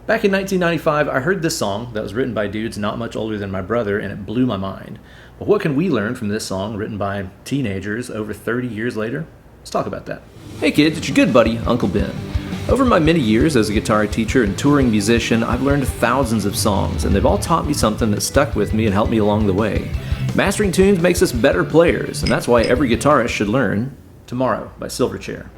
Back in 1995, I heard this song that was written by dudes not much older than my brother, and it blew my mind. But what can we learn from this song written by teenagers over 30 years later? Let's talk about that. Hey kids, it's your good buddy, Uncle Ben. Over my many years as a guitar teacher and touring musician, I've learned thousands of songs, and they've all taught me something that stuck with me and helped me along the way. Mastering tunes makes us better players, and that's why every guitarist should learn Tomorrow by Silverchair.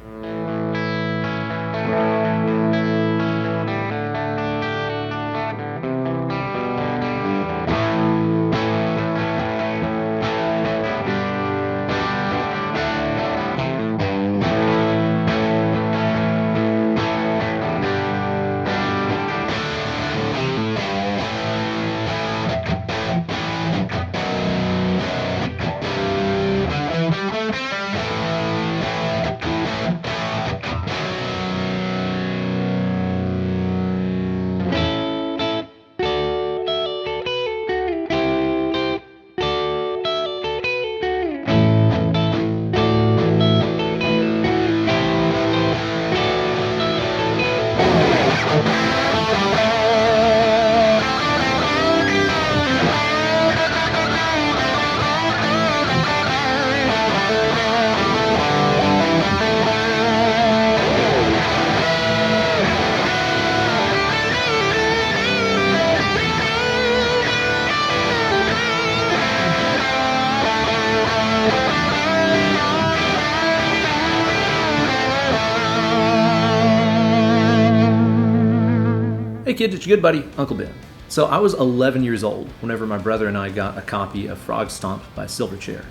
Hey kids, it's your good buddy, Uncle Ben. So I was 11 years old whenever my brother and I got a copy of Frog Stomp by Silverchair.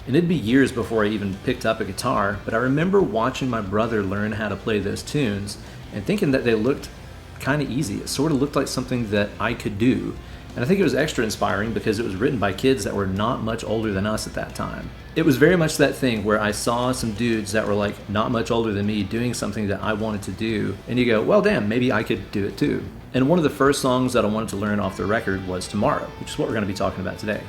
And it'd be years before I even picked up a guitar, but I remember watching my brother learn how to play those tunes and thinking that they looked kind of easy. It sort of looked like something that I could do. And I think it was extra inspiring because it was written by kids that were not much older than us at that time. It was very much that thing where I saw some dudes that were like not much older than me doing something that I wanted to do, and you go, well damn, maybe I could do it too. And one of the first songs that I wanted to learn off the record was Tomorrow, which is what we're going to be talking about today.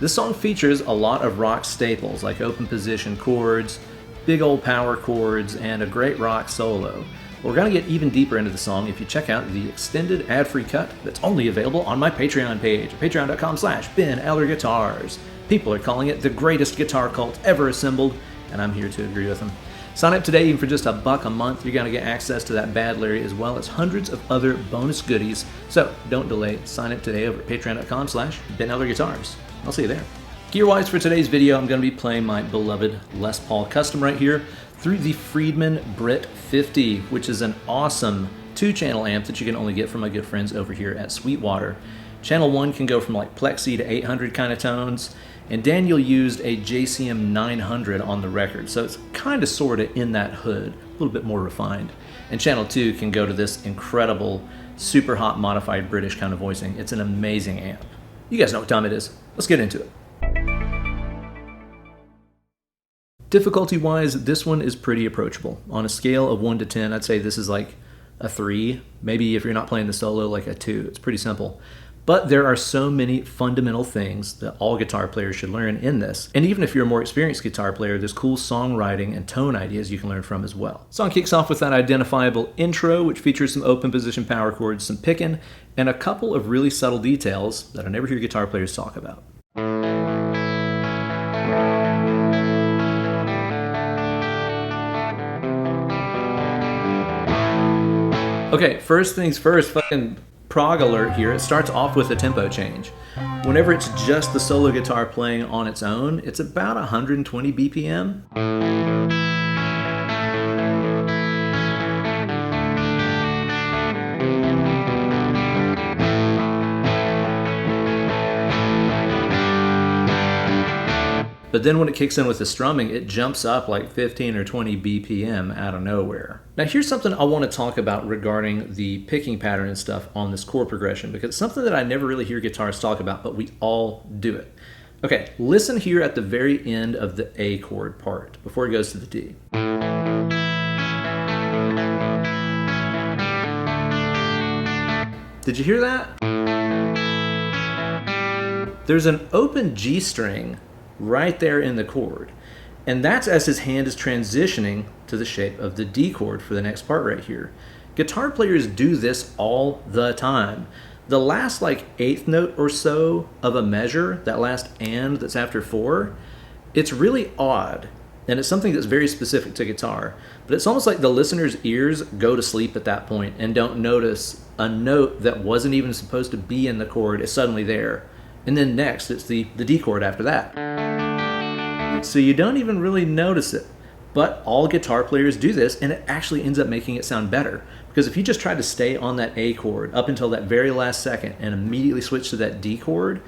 This song features a lot of rock staples like open position chords, big old power chords, and a great rock solo. We're going to get even deeper into the song if you check out the extended ad-free cut that's only available on my Patreon page, patreon.com/Ben Eller Guitars. People are calling it the greatest guitar cult ever assembled, and I'm here to agree with them. Sign up today, even for just $1 a month. You're going to get access to that Bad Larry as well as hundreds of other bonus goodies. So don't delay. Sign up today over at patreon.com/Ben Eller Guitars. I'll see you there. Gear-wise for today's video, I'm going to be playing my beloved Les Paul Custom right here through the Friedman Brit 50, which is an awesome 2-channel amp that you can only get from my good friends over here at Sweetwater. Channel 1 can go from like plexi to 800 kind of tones, and Daniel used a JCM 900 on the record, so it's kind of sort of in that hood, a little bit more refined. And Channel 2 can go to this incredible, super hot modified British kind of voicing. It's an amazing amp. You guys know what time it is. Let's get into it. Difficulty-wise, this one is pretty approachable. On a scale of 1 to 10, I'd say this is like a 3. Maybe if you're not playing the solo, like a 2. It's pretty simple. But there are so many fundamental things that all guitar players should learn in this. And even if you're a more experienced guitar player, there's cool songwriting and tone ideas you can learn from as well. Song kicks off with that identifiable intro, which features some open position power chords, some picking, and a couple of really subtle details that I never hear guitar players talk about. Okay, first things first, fucking prog alert here. It starts off with a tempo change. Whenever it's just the solo guitar playing on its own, it's about 120 BPM. But then when it kicks in with the strumming, it jumps up like 15 or 20 BPM out of nowhere. Now here's something I want to talk about regarding the picking pattern and stuff on this chord progression, because it's something that I never really hear guitarists talk about, but we all do it. Okay, listen here at the very end of the A chord part, before it goes to the D. Did you hear that? There's an open G string right there in the chord, and that's as his hand is transitioning to the shape of the D chord for the next part right here. Guitar players do this all the time. The last like eighth note or so of a measure, that last and that's after 4, it's really odd. And it's something that's very specific to guitar. But it's almost like the listener's ears go to sleep at that point and don't notice a note that wasn't even supposed to be in the chord is suddenly there. And then next, it's the D chord after that. So you don't even really notice it. But all guitar players do this, and it actually ends up making it sound better. Because if you just try to stay on that A chord up until that very last second and immediately switch to that D chord,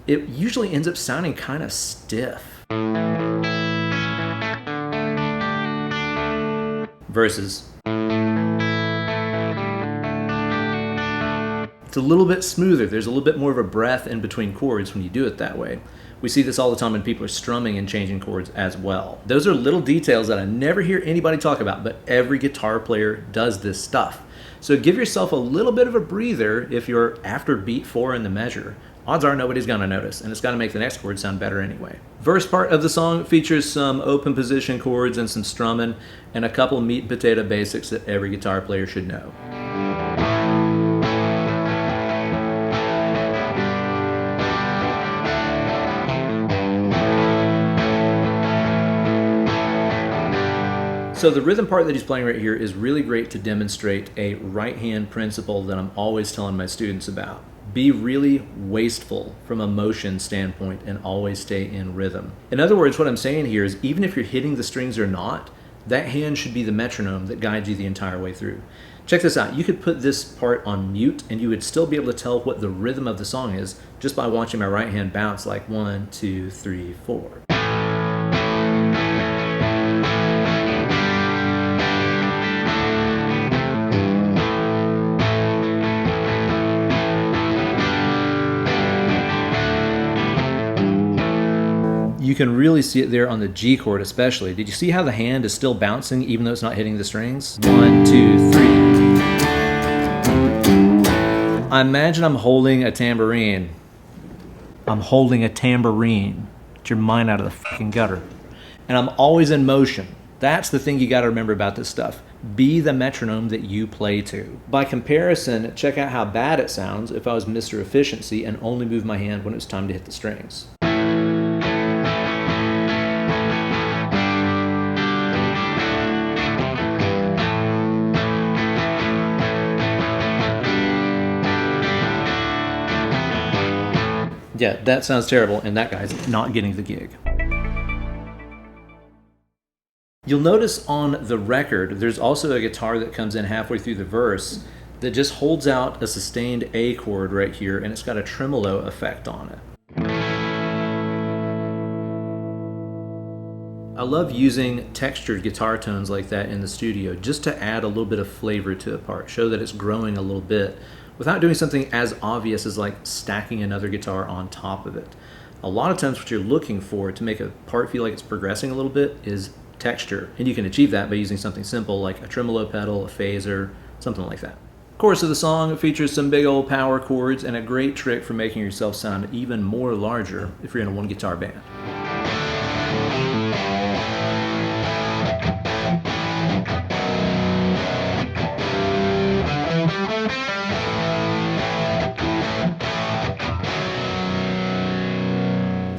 it usually ends up sounding kind of stiff. Versus it's a little bit smoother. There's a little bit more of a breath in between chords when you do it that way. We see this all the time when people are strumming and changing chords as well. Those are little details that I never hear anybody talk about, but every guitar player does this stuff. So give yourself a little bit of a breather if you're after beat 4 in the measure. Odds are nobody's gonna notice, and it's gotta make the next chord sound better anyway. Verse part of the song features some open position chords and some strumming, and a couple meat and potato basics that every guitar player should know. So the rhythm part that he's playing right here is really great to demonstrate a right hand principle that I'm always telling my students about. Be really wasteful from a motion standpoint and always stay in rhythm. In other words, what I'm saying here is even if you're hitting the strings or not, that hand should be the metronome that guides you the entire way through. Check this out. You could put this part on mute and you would still be able to tell what the rhythm of the song is just by watching my right hand bounce like 1, 2, 3, 4. You can really see it there on the G chord especially. Did you see how the hand is still bouncing even though it's not hitting the strings? 1, 2, 3. I imagine I'm holding a tambourine. I'm holding a tambourine. Get your mind out of the fucking gutter. And I'm always in motion. That's the thing you gotta remember about this stuff. Be the metronome that you play to. By comparison, check out how bad it sounds if I was Mr. Efficiency and only moved my hand when it was time to hit the strings. Yeah, that sounds terrible, and that guy's not getting the gig. You'll notice on the record, there's also a guitar that comes in halfway through the verse that just holds out a sustained A chord right here, and it's got a tremolo effect on it. I love using textured guitar tones like that in the studio just to add a little bit of flavor to a part, show that it's growing a little bit, without doing something as obvious as like stacking another guitar on top of it. A lot of times what you're looking for to make a part feel like it's progressing a little bit is texture, and you can achieve that by using something simple like a tremolo pedal, a phaser, something like that. Chorus of the song features some big old power chords and a great trick for making yourself sound even more larger if you're in a one guitar band.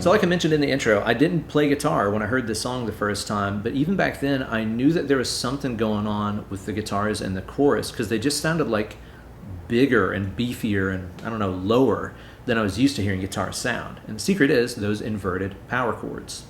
So like I mentioned in the intro, I didn't play guitar when I heard this song the first time, but even back then I knew that there was something going on with the guitars and the chorus because they just sounded like bigger and beefier and, I don't know, lower than I was used to hearing guitars sound. And the secret is those inverted power chords.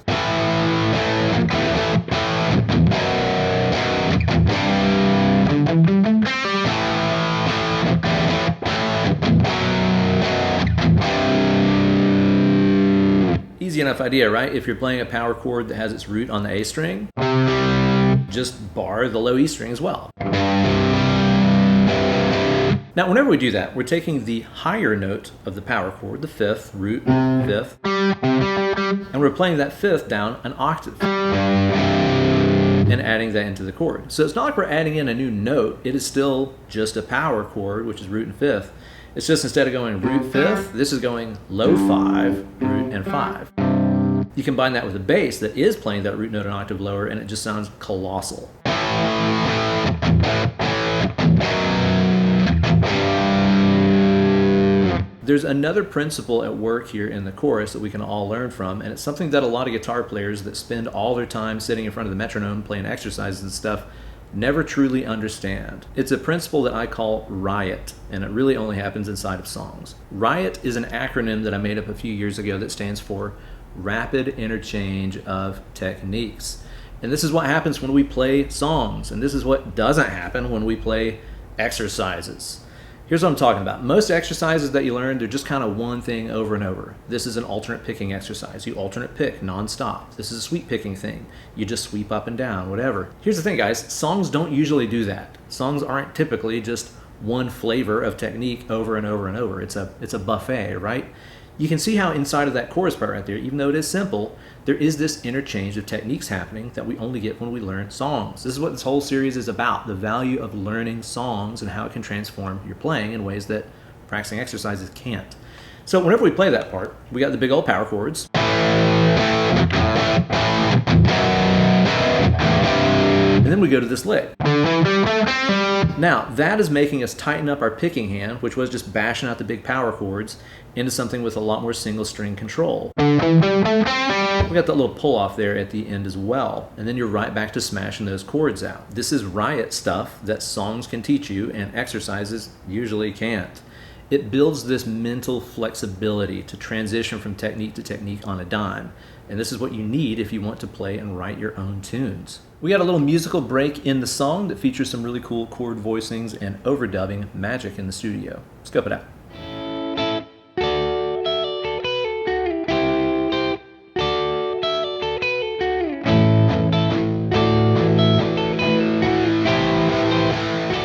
Easy enough idea, right? If you're playing a power chord that has its root on the A string, just bar the low E string as well. Now, whenever we do that, we're taking the higher note of the power chord, the fifth, root, fifth, and we're playing that fifth down an octave and adding that into the chord. So it's not like we're adding in a new note, it is still just a power chord, which is root and fifth. It's just instead of going root fifth, this is going low 5, root and 5. You combine that with a bass that is playing that root note an octave lower and it just sounds colossal. There's another principle at work here in the chorus that we can all learn from, and it's something that a lot of guitar players that spend all their time sitting in front of the metronome playing exercises and stuff never truly understand. It's a principle that I call RIOT, and it really only happens inside of songs. RIOT is an acronym that I made up a few years ago that stands for Rapid Interchange of Techniques. And this is what happens when we play songs, and this is what doesn't happen when we play exercises. Here's what I'm talking about. Most exercises that you learn, they're just kind of one thing over and over. This is an alternate picking exercise. You alternate pick nonstop. This is a sweep picking thing. You just sweep up and down, whatever. Here's the thing, guys. Songs don't usually do that. Songs aren't typically just one flavor of technique over and over and over. It's a buffet, right? You can see how inside of that chorus part right there, even though it is simple, there is this interchange of techniques happening that we only get when we learn songs. This is what this whole series is about, the value of learning songs and how it can transform your playing in ways that practicing exercises can't. So whenever we play that part, we got the big old power chords. And then we go to this lick. Now, that is making us tighten up our picking hand, which was just bashing out the big power chords, into something with a lot more single string control. We got that little pull off there at the end as well, and then you're right back to smashing those chords out. This is RIOT stuff that songs can teach you and exercises usually can't. It builds this mental flexibility to transition from technique to technique on a dime. And this is what you need if you want to play and write your own tunes. We got a little musical break in the song that features some really cool chord voicings and overdubbing magic in the studio. Scope it out.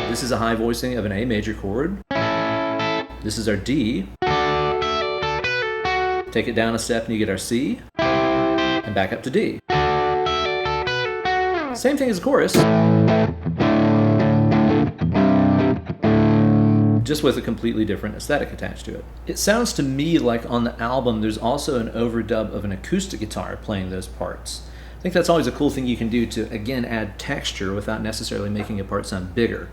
This is a high voicing of an A major chord. This is our D. Take it down a step and you get our C. And back up to D. Same thing as the chorus, just with a completely different aesthetic attached to it. It sounds to me like on the album there's also an overdub of an acoustic guitar playing those parts. I think that's always a cool thing you can do to, again, add texture without necessarily making a part sound bigger.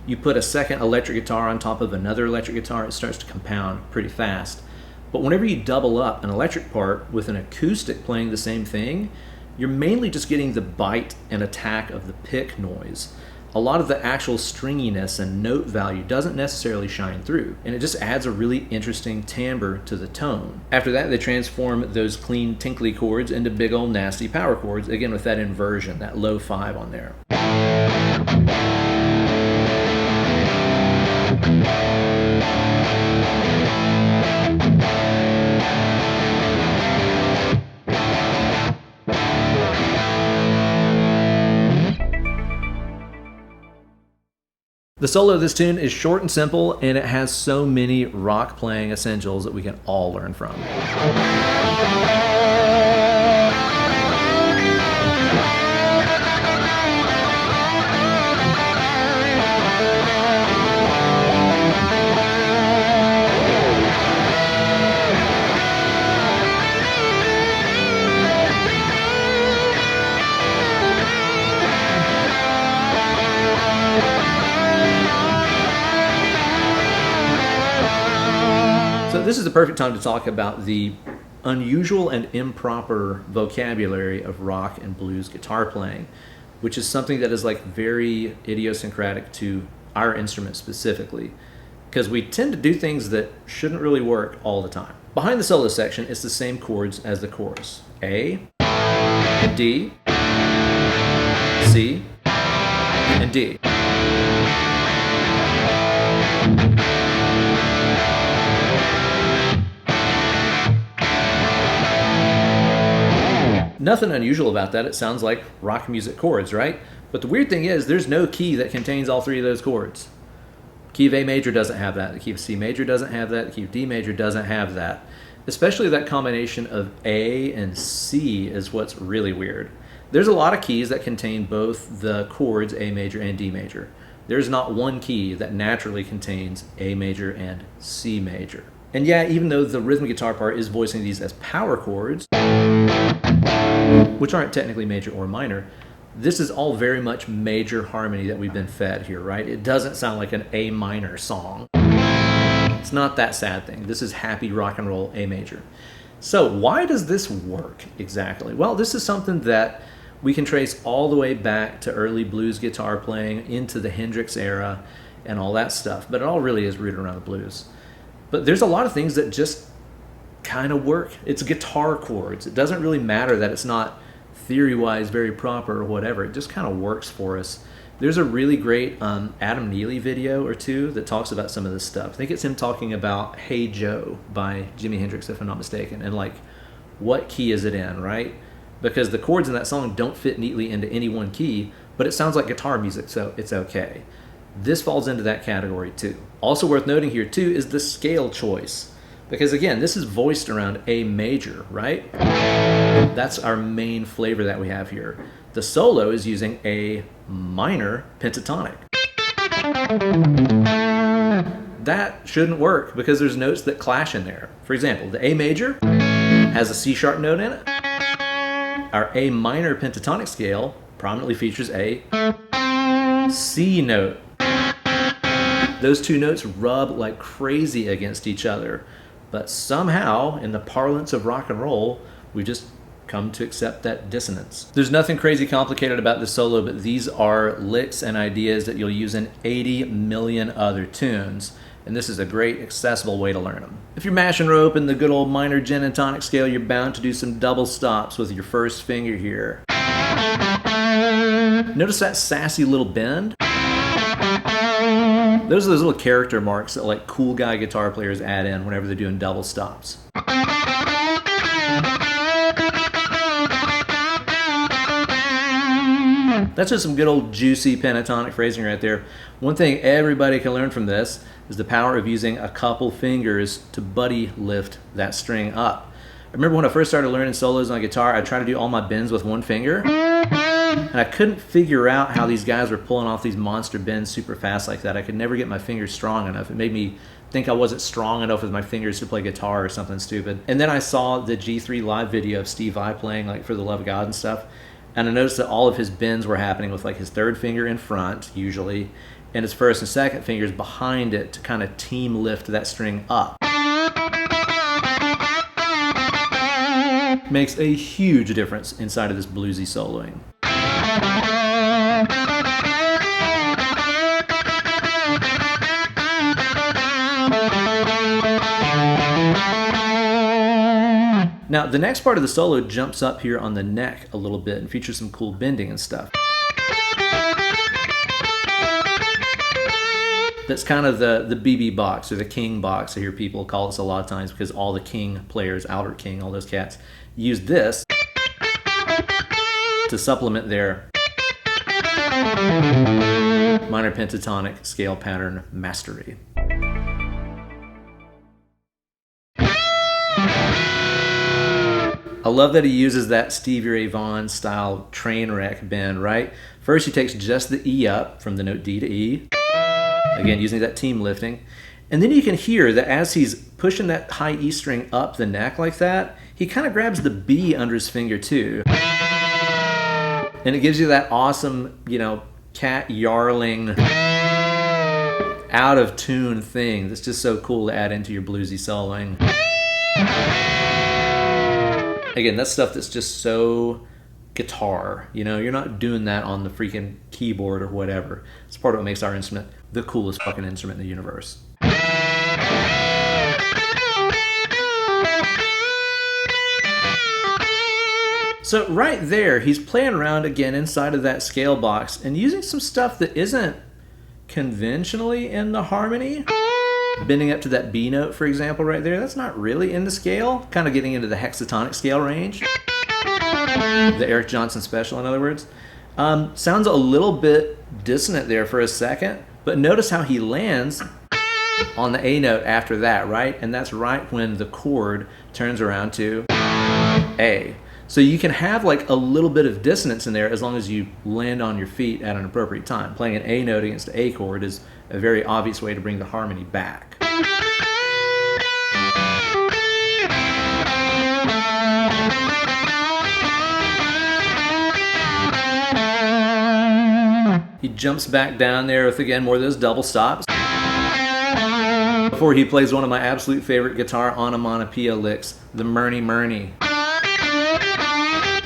You put a second electric guitar on top of another electric guitar, it starts to compound pretty fast. But whenever you double up an electric part with an acoustic playing the same thing, you're mainly just getting the bite and attack of the pick noise. A lot of the actual stringiness and note value doesn't necessarily shine through, and it just adds a really interesting timbre to the tone. After that, they transform those clean, tinkly chords into big old nasty power chords, again with that inversion, that low 5 on there. The solo of this tune is short and simple, and it has so many rock playing essentials that we can all learn from. So this is the perfect time to talk about the unusual and improper vocabulary of rock and blues guitar playing, which is something that is like very idiosyncratic to our instrument specifically, because we tend to do things that shouldn't really work all the time. Behind the solo section, it's the same chords as the chorus. A, D, C, and D. Nothing unusual about that. It sounds like rock music chords, right? But the weird thing is there's no key that contains all three of those chords. The key of A major doesn't have that. The key of C major doesn't have that. The key of D major doesn't have that. Especially that combination of A and C is what's really weird. There's a lot of keys that contain both the chords A major and D major. There's not one key that naturally contains A major and C major. And yeah, even though the rhythm guitar part is voicing these as power chords, which aren't technically major or minor, this is all very much major harmony that we've been fed here, right? It doesn't sound like an A minor song. It's not that sad thing. This is happy rock and roll A major. So why does this work exactly? Well, this is something that we can trace all the way back to early blues guitar playing into the Hendrix era and all that stuff, but it all really is rooted around the blues. But there's a lot of things that just kind of work. It's guitar chords. It doesn't really matter that it's not theory-wise very proper or whatever. It just kind of works for us. There's a really great Adam Neely video or two that talks about some of this stuff. I think it's him talking about Hey Joe by Jimi Hendrix, if I'm not mistaken, and like, what key is it in, right? Because the chords in that song don't fit neatly into any one key, but it sounds like guitar music, so it's okay. This falls into that category too. Also worth noting here too is the scale choice. Because again, this is voiced around A major, right? That's our main flavor that we have here. The solo is using A minor pentatonic. That shouldn't work because there's notes that clash in there. For example, the A major has a C sharp note in it. Our A minor pentatonic scale prominently features a C note. Those two notes rub like crazy against each other, but somehow, in the parlance of rock and roll, we just come to accept that dissonance. There's nothing crazy complicated about this solo, but these are licks and ideas that you'll use in 80 million other tunes, and this is a great accessible way to learn them. If you're mashing rope in the good old minor gin and tonic scale, you're bound to do some double stops with your first finger here. Notice that sassy little bend? Those are those little character marks that like cool guy guitar players add in whenever they're doing double stops. That's just some good old juicy pentatonic phrasing right there. One thing everybody can learn from this is the power of using a couple fingers to buddy lift that string up. I remember when I first started learning solos on guitar, I'd try to do all my bends with one finger, and I couldn't figure out how these guys were pulling off these monster bends super fast like that. I could never get my fingers strong enough. It made me think I wasn't strong enough with my fingers to play guitar or something stupid. And then I saw the G3 live video of Steve Vai playing like For the Love of God and stuff, and I noticed that all of his bends were happening with like his third finger in front usually, and his first and second fingers behind it to kind of team lift that string up. Makes a huge difference inside of this bluesy soloing. Now, the next part of the solo jumps up here on the neck a little bit and features some cool bending and stuff. That's kind of the BB box or the King box. I hear people call this a lot of times because all the King players, Albert King, all those cats, use this to supplement their minor pentatonic scale pattern mastery. I love that he uses that Stevie Ray Vaughan style train wreck bend, right? First he takes just the E up from the note D to E, again using that team lifting, and then you can hear that as he's pushing that high E string up the neck like that, he kind of grabs the B under his finger too, and it gives you that awesome, you know, cat yarling out of tune thing that's just so cool to add into your bluesy soloing. Again, that's stuff that's just so guitar, you know, you're not doing that on the freaking keyboard or whatever. It's part of what makes our instrument the coolest fucking instrument in the universe. So right there, he's playing around again inside of that scale box and using some stuff that isn't conventionally in the harmony. Bending up to that B note, for example, right there, that's not really in the scale, kind of getting into the hexatonic scale range. The Eric Johnson special, in other words. Sounds a little bit dissonant there for a second, but notice how he lands on the A note after that, right? And that's right when the chord turns around to A. So you can have like a little bit of dissonance in there as long as you land on your feet at an appropriate time. Playing an A note against an A chord is a very obvious way to bring the harmony back. He jumps back down there with, again, more of those double stops. before he plays one of my absolute favorite guitar onomatopoeia licks, the Murney Murney.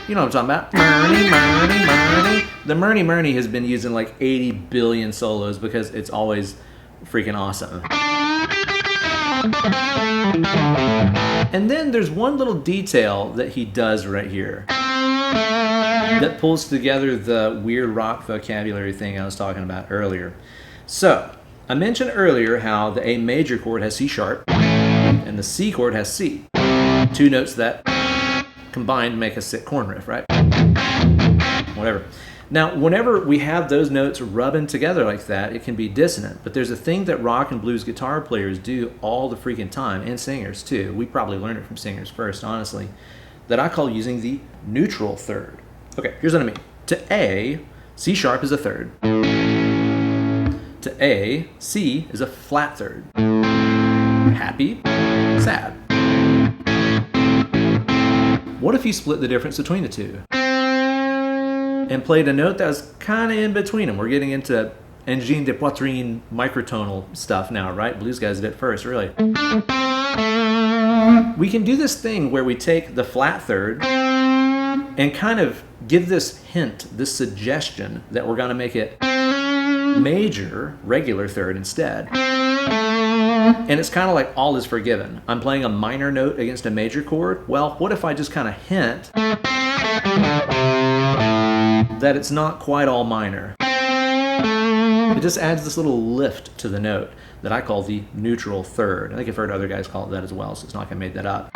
You know what I'm talking about? Murney, Murney, Murney. The Murney Murney has been used in like 80 billion solos because it's always freaking awesome. And then there's one little detail that he does right here that pulls together the weird rock vocabulary thing I was talking about earlier. So, I mentioned earlier how the A major chord has C sharp and the C chord has C. Two notes that combined make a sick corn riff, right? Whatever. Now, whenever we have those notes rubbing together like that, it can be dissonant. But there's a thing that rock and blues guitar players do all the freaking time, and singers too. We probably learned it from singers first, honestly, that I call using the neutral third. Okay, here's what I mean. To A, C sharp is a third. To A, C is a flat third. Happy, sad. What if you split the difference between the two and played a note that was kind of in between them? We're getting into engine de poitrine microtonal stuff now, right? Blues guys did it first, really. We can do this thing where we take the flat third and kind of give this hint, this suggestion that we're going to make it major, regular third instead. And it's kind of like all is forgiven. I'm playing a minor note against a major chord. Well, what if I just kind of hint that it's not quite all minor? It just adds this little lift to the note that I call the neutral third. I think I've heard other guys call it that as well, so it's not like I made that up.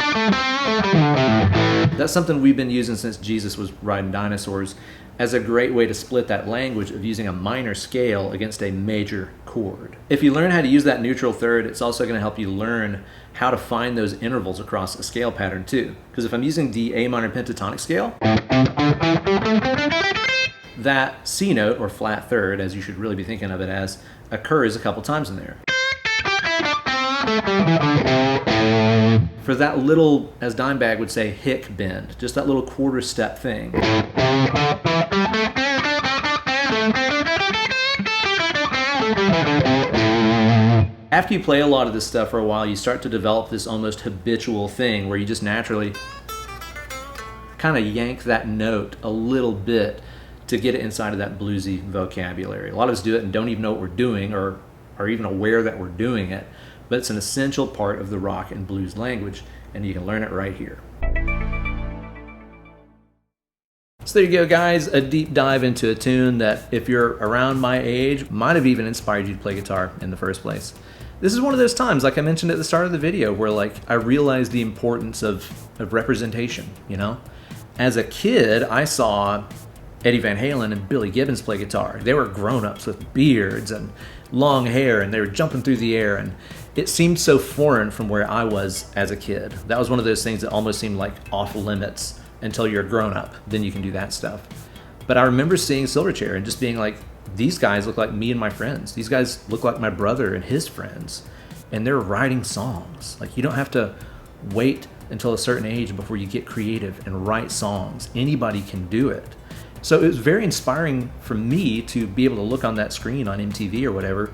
That's something we've been using since Jesus was riding dinosaurs as a great way to split that language of using a minor scale against a major chord. If you learn how to use that neutral third, it's also going to help you learn how to find those intervals across a scale pattern too. Because if I'm using the A minor pentatonic scale, that C note, or flat third, as you should really be thinking of it as, occurs a couple times in there. For that little, as Dimebag would say, hick bend, just that little quarter step thing. After you play a lot of this stuff for a while, you start to develop this almost habitual thing where you just naturally kind of yank that note a little bit to get it inside of that bluesy vocabulary. A lot of us do it and don't even know what we're doing or are even aware that we're doing it, but it's an essential part of the rock and blues language, and you can learn it right here. So there you go, guys, a deep dive into a tune that, if you're around my age, might have even inspired you to play guitar in the first place. This is one of those times, like I mentioned at the start of the video, where like I realized the importance of representation, you know? As a kid, I saw Eddie Van Halen and Billy Gibbons play guitar. They were grown-ups with beards and long hair, and they were jumping through the air, and it seemed so foreign from where I was as a kid. That was one of those things that almost seemed like off limits until you're a grown-up. Then you can do that stuff. But I remember seeing Silverchair and just being like, these guys look like me and my friends. These guys look like my brother and his friends. And they're writing songs. Like, you don't have to wait until a certain age before you get creative and write songs. Anybody can do it. So it was very inspiring for me to be able to look on that screen on MTV or whatever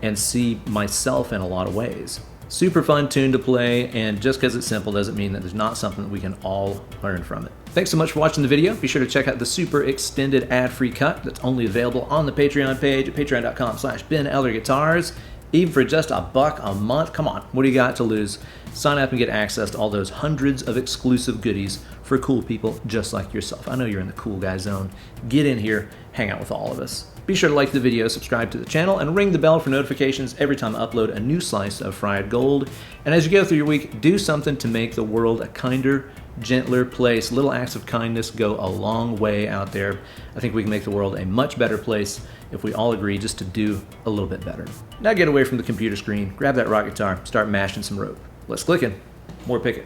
and see myself in a lot of ways. Super fun tune to play, and just because it's simple doesn't mean that there's not something that we can all learn from it. Thanks so much for watching the video. Be sure to check out the super extended ad-free cut that's only available on the Patreon page at patreon.com/Ben Eller Guitars. Even for just $1 a month, come on, what do you got to lose? Sign up and get access to all those hundreds of exclusive goodies for cool people just like yourself. I know you're in the cool guy zone. Get in here, hang out with all of us. Be sure to like the video, subscribe to the channel, and ring the bell for notifications every time I upload a new slice of fried gold. And as you go through your week, do something to make the world a kinder, gentler place. Little acts of kindness go a long way out there. I think we can make the world a much better place if we all agree just to do a little bit better. Now get away from the computer screen, grab that rock guitar, start mashing some rope. Less clicking, more picking.